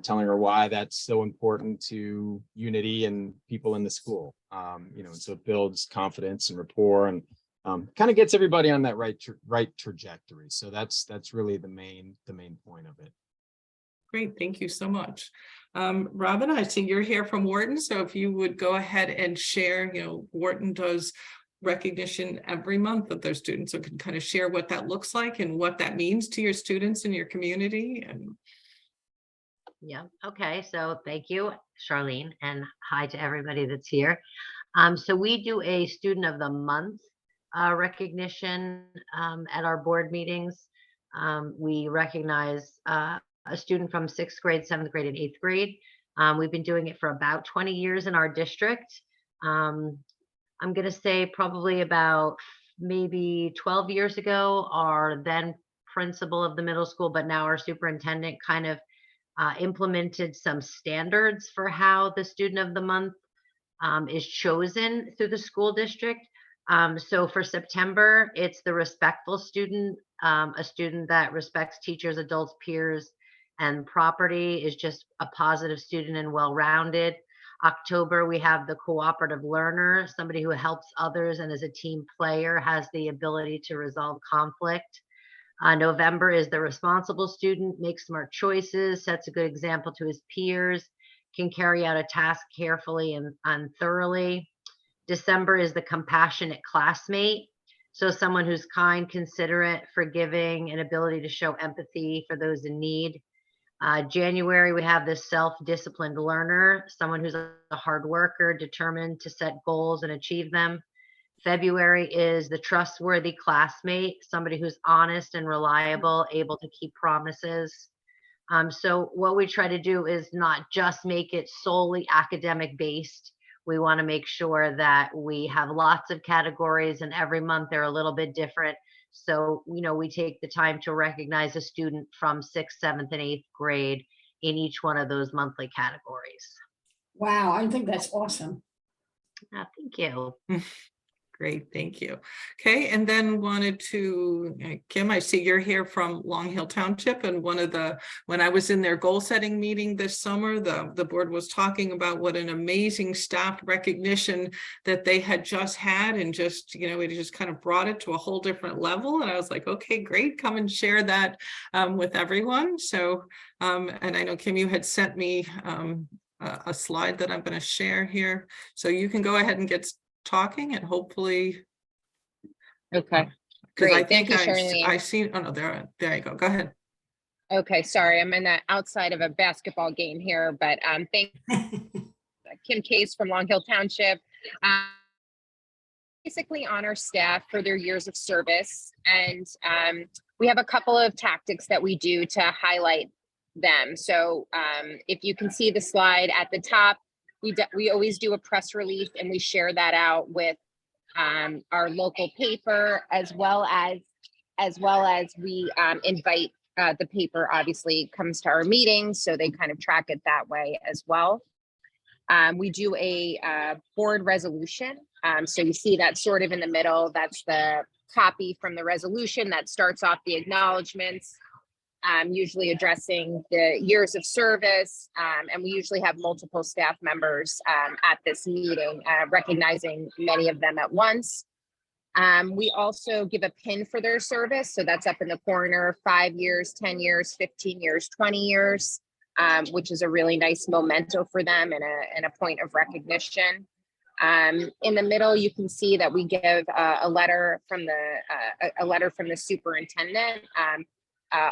telling her why that's so important to unity and people in the school. And so it builds confidence and rapport and kind of gets everybody on that right trajectory. So that's really the main point of it. Great, thank you so much. Robin, I see you're here from Wharton, so if you would go ahead and share, Wharton does recognition every month of their students, so can kind of share what that looks like and what that means to your students in your community. And yeah, okay, so thank you, Charlene, and hi to everybody that's here. So we do a student of the month recognition at our board meetings. We recognize a student from 6th grade, 7th grade, and 8th grade. We've been doing it for about 20 years in our district. I'm going to say probably about maybe 12 years ago, our then principal of the middle school, but now our superintendent kind of implemented some standards for how the student of the month is chosen through the school district. So for September, it's the respectful student, a student that respects teachers, adults, peers, and property, is just a positive student and well-rounded. October, we have the cooperative learner, somebody who helps others and is a team player, has the ability to resolve conflict. November is the responsible student, makes smart choices, sets a good example to his peers, can carry out a task carefully and thoroughly. December is the compassionate classmate. So someone who's kind, considerate, forgiving, and ability to show empathy for those in need. January, we have this self-disciplined learner, someone who's a hard worker, determined to set goals and achieve them. February is the trustworthy classmate, somebody who's honest and reliable, able to keep promises. So what we try to do is not just make it solely academic based. We want to make sure that we have lots of categories, and every month they're a little bit different. So, we take the time to recognize a student from 6th, 7th, and 8th grade in each one of those monthly categories. Wow, I think that's awesome. Thank you. great, thank you. Okay, and then wanted to, Kim, I see you're here from Long Hill Township, and when I was in their goal setting meeting this summer, the board was talking about what an amazing staff recognition that they had just had, and just, it just kind of brought it to a whole different level. And I was like, okay, great, come and share that with everyone. So, and I know, Kim, you had sent me a slide that I'm going to share here. So you can go ahead and get talking, and hopefully. Okay. Because I Great. think Thank you, Charlene. I see. Oh no, there you go. Go ahead. Okay, sorry, I'm in the outside of a basketball game here, but thank Kim Case from Long Hill Township. Basically honor staff for their years of service, and we have a couple of tactics that we do to highlight them. So if you can see the slide at the top, we always do a press release, and we share that out with our local paper, as well as we invite the paper, obviously comes to our meetings, so they kind of track it that way as well. We do a board resolution. So you see that sort of in the middle, that's the copy from the resolution that starts off the acknowledgements, usually addressing the years of service. And we usually have multiple staff members at this meeting, recognizing many of them at once. We also give a pin for their service. So that's up in the corner, 5 years, 10 years, 15 years, 20 years, which is a really nice memento for them and a point of recognition. In the middle, you can see that we give a letter from the superintendent.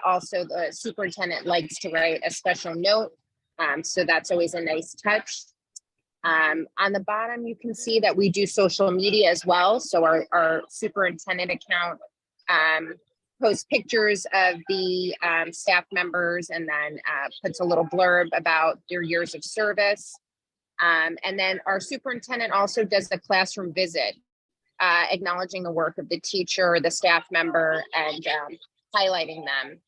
Also, the superintendent likes to write a special note. So that's always a nice touch. On the bottom, you can see that we do social media as well. So our superintendent account posts pictures of the staff members and then puts a little blurb about their years of service. And then our superintendent also does the classroom visit, acknowledging the work of the teacher, the staff member, and highlighting them.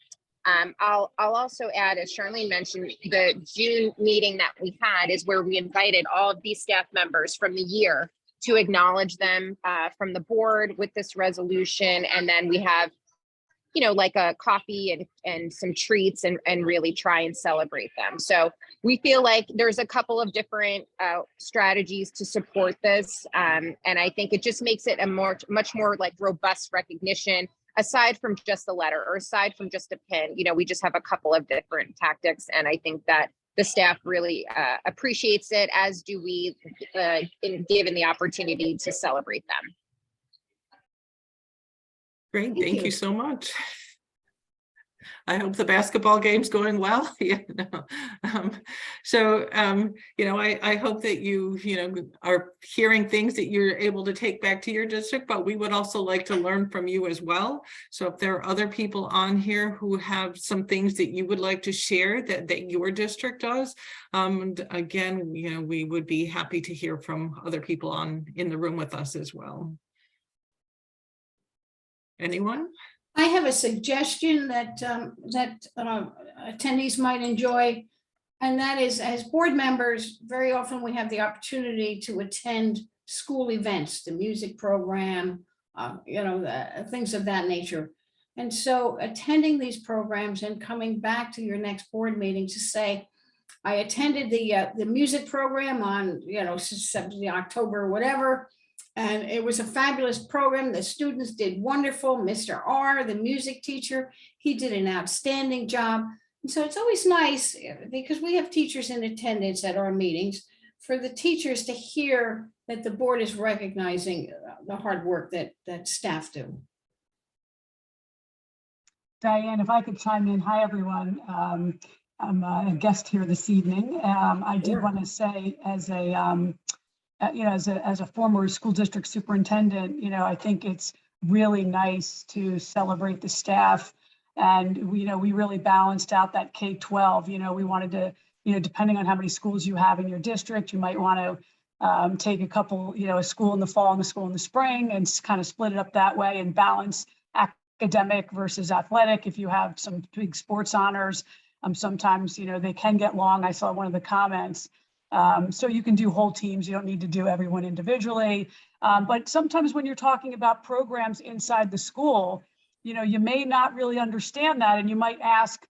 I'll also add, as Charlene mentioned, the June meeting that we had is where we invited all of these staff members from the year to acknowledge them from the board with this resolution. And then we have, you know, like a coffee and some treats and really try and celebrate them. So we feel like there's a couple of different strategies to support this. And I think it just makes it a much more like robust recognition, aside from just the letter or aside from just a pin. You know, we just have a couple of different tactics. And I think that the staff really appreciates it, as do we, given the opportunity to celebrate them. Great, Thank thank you. you so much. I hope the basketball game's going well. Yeah, no. You know, I hope that you are hearing things that you're able to take back to your district, but we would also like to learn from you as well. So if there are other people on here who have some things that you would like to share that your district does, again, you know, we would be happy to hear from other people in the room with us as well. Anyone? I have a suggestion that attendees might enjoy, and that is, as board members, very often we have the opportunity to attend school events, the music program, things of that nature. And so attending these programs and coming back to your next board meeting to say, I attended the music program on, October, whatever, and it was a fabulous program. The students did wonderful. Mr. R, the music teacher, he did an outstanding job. And so it's always nice, because we have teachers in attendance at our meetings, for the teachers to hear that the board is recognizing the hard work that staff do. Diane, if I could chime in. Hi, everyone. I'm a guest here this evening. I did want to say, as a as a former school district superintendent, I think it's really nice to celebrate the staff. And we really balanced out that K-12. We wanted to, depending on how many schools you have in your district, you might want to take a couple, a school in the fall and a school in the spring, and kind of split it up that way and balance academic versus athletic. If you have some big sports honors, sometimes, they can get long. I saw one of the comments. So you can do whole teams. You don't need to do everyone individually. But sometimes when you're talking about programs inside the school, you may not really understand that, and you might ask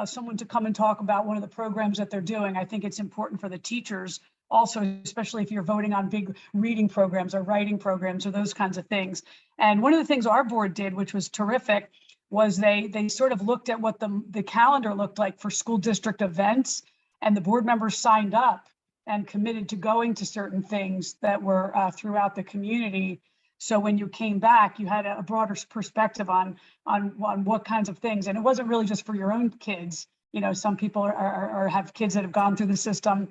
someone to come and talk about one of the programs that they're doing. I think it's important for the teachers also, especially if you're voting on big reading programs or writing programs or those kinds of things. And one of the things our board did, which was terrific, was they sort of looked at what the calendar looked like for school district events, and the board members signed up and committed to going to certain things that were throughout the community. So when you came back, you had a broader perspective on what kinds of things. And it wasn't really just for your own kids. Some people have kids that have gone through the system.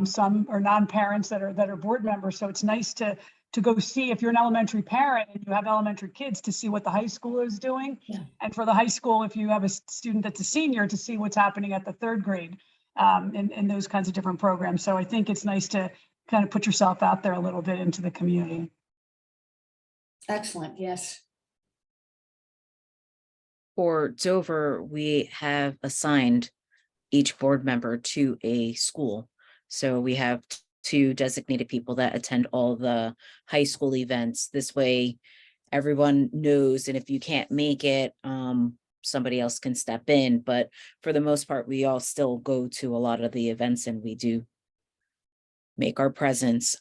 Some are non-parents that are board members. So it's nice to go see, if you're an elementary parent and you have elementary kids, to see what the high school is doing. Yeah. And for the high school, if you have a student that's a senior, to see what's happening at the third grade. And those kinds of different programs. So I think it's nice to kind of put yourself out there a little bit into the community. Excellent, yes. For Dover, we have assigned each board member to a school. So we have two designated people that attend all the high school events. This way, everyone knows, and if you can't make it, somebody else can step in. But for the most part, we all still go to a lot of the events, and we do make our presence.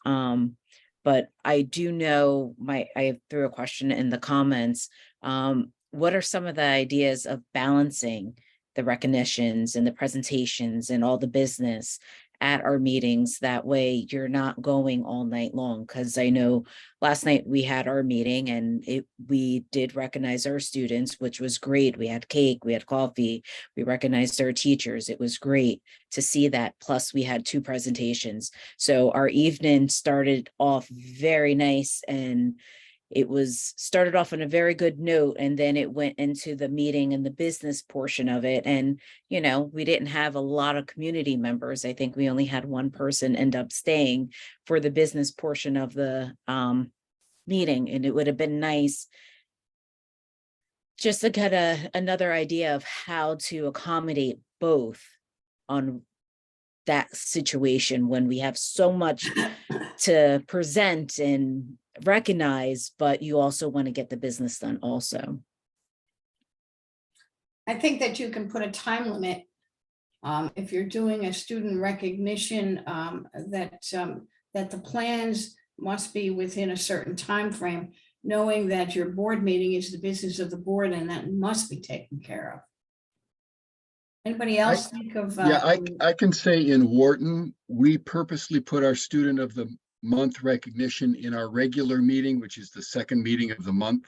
But I do know I threw a question in the comments. What are some of the ideas of balancing the recognitions and the presentations and all the business at our meetings? That way you're not going all night long. Because I know last night we had our meeting and we did recognize our students, which was great. We had cake, we had coffee, we recognized our teachers. It was great to see that. Plus we had 2 presentations. So our evening started off very nice, and it was started off on a very good note, and then it went into the meeting and the business portion of it. And, you know, we didn't have a lot of community members. I think we only had 1 person end up staying for the business portion of the meeting. And it would have been nice just to get another idea of how to accommodate both on that situation when we have so much to present and recognize, but you also want to get the business done also. I think that you can put a time limit. If you're doing a student recognition, that the plans must be within a certain time frame, knowing that your board meeting is the business of the board and that must be taken care of. Anybody else think of? Yeah, I can say in Wharton, we purposely put our student of the month recognition in our regular meeting, which is the second meeting of the month.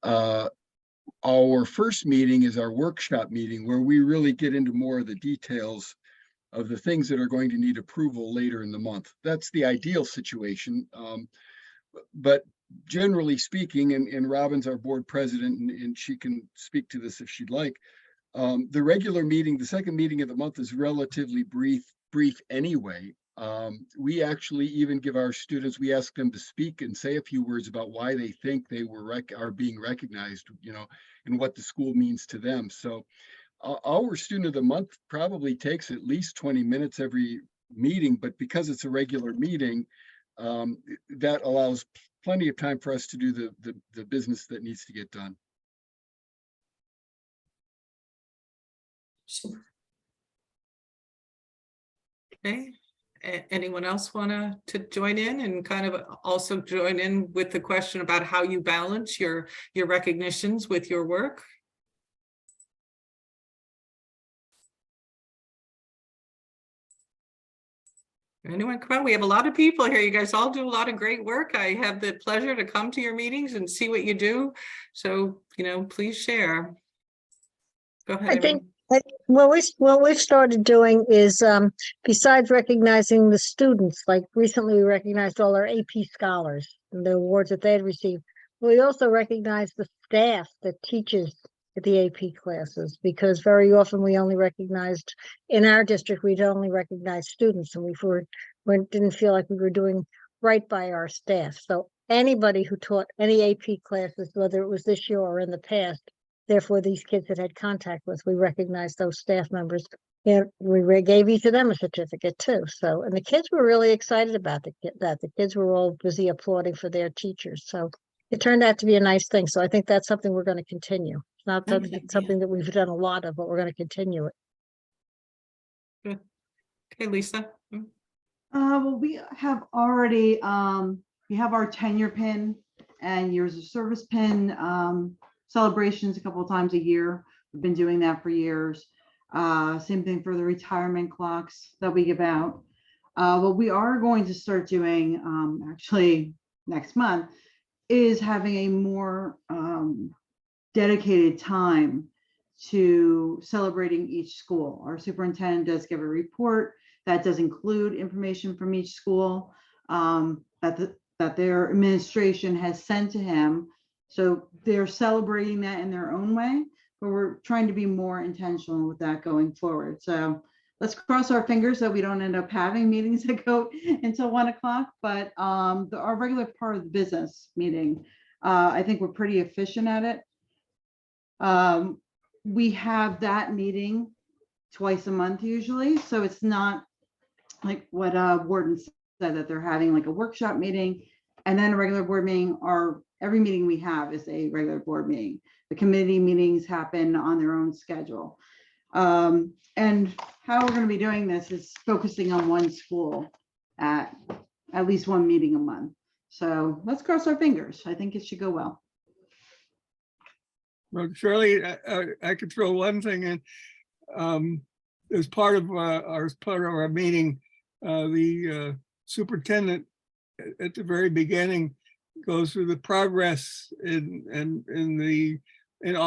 Our first meeting is our workshop meeting, where we really get into more of the details of the things that are going to need approval later in the month. That's the ideal situation. But generally speaking, and Robin's our board president, and she can speak to this if she'd like, the regular meeting, the second meeting of the month, is relatively brief anyway. We actually even give our students, we ask them to speak and say a few words about why they think they are being recognized, you know, and what the school means to them. So our student of the month probably takes at least 20 minutes every meeting, but because it's a regular meeting, that allows plenty of time for us to do the business that needs to get done. Okay. Anyone else want to join in and kind of also join in with the question about how you balance your recognitions with your work? Anyone come on? We have a lot of people here. You guys all do a lot of great work. I have the pleasure to come to your meetings and see what you do. So, you know, please share. Go ahead. I think what we've started doing is, besides recognizing the students, like recently we recognized all our AP scholars and the awards that they had received. We also recognize the staff that teaches the AP classes, because very often we only recognized, in our district, we'd only recognize students, and we didn't feel like we were doing right by our staff. So anybody who taught any AP classes, whether it was this year or in the past, therefore these kids that had contact with, we recognized those staff members, and we gave each of them a certificate too. So, and the kids were really excited about that. The kids were all busy applauding for their teachers. So it turned out to be a nice thing. So I think that's something we're going to continue. It's not something that we've done a lot of, but we're going to continue it. Good. Okay, Lisa. Well, we have already, we have our tenure pin and years of service pin celebrations a couple of times a year. We've been doing that for years. Same thing for the retirement clocks that we give out. What we are going to start doing actually next month is having a more dedicated time to celebrating each school. Our superintendent does give a report that does include information from each school that their administration has sent to him. So they're celebrating that in their own way, but we're trying to be more intentional with that going forward. So let's cross our fingers that we don't end up having meetings that go until 1 o'clock, but our regular part of the business meeting, I think we're pretty efficient at it. We have that meeting twice a month usually. So it's not like what Warden said, that they're having like a workshop meeting and then a regular board meeting. Or every meeting we have is a regular board meeting. The committee meetings happen on their own schedule. And how we're going to be doing this is focusing on one school at at least one meeting a month. So let's cross our fingers. I think it should go well. Well, Shirley, I could throw one thing in. As part of our meeting, the superintendent at the very beginning goes through the progress in all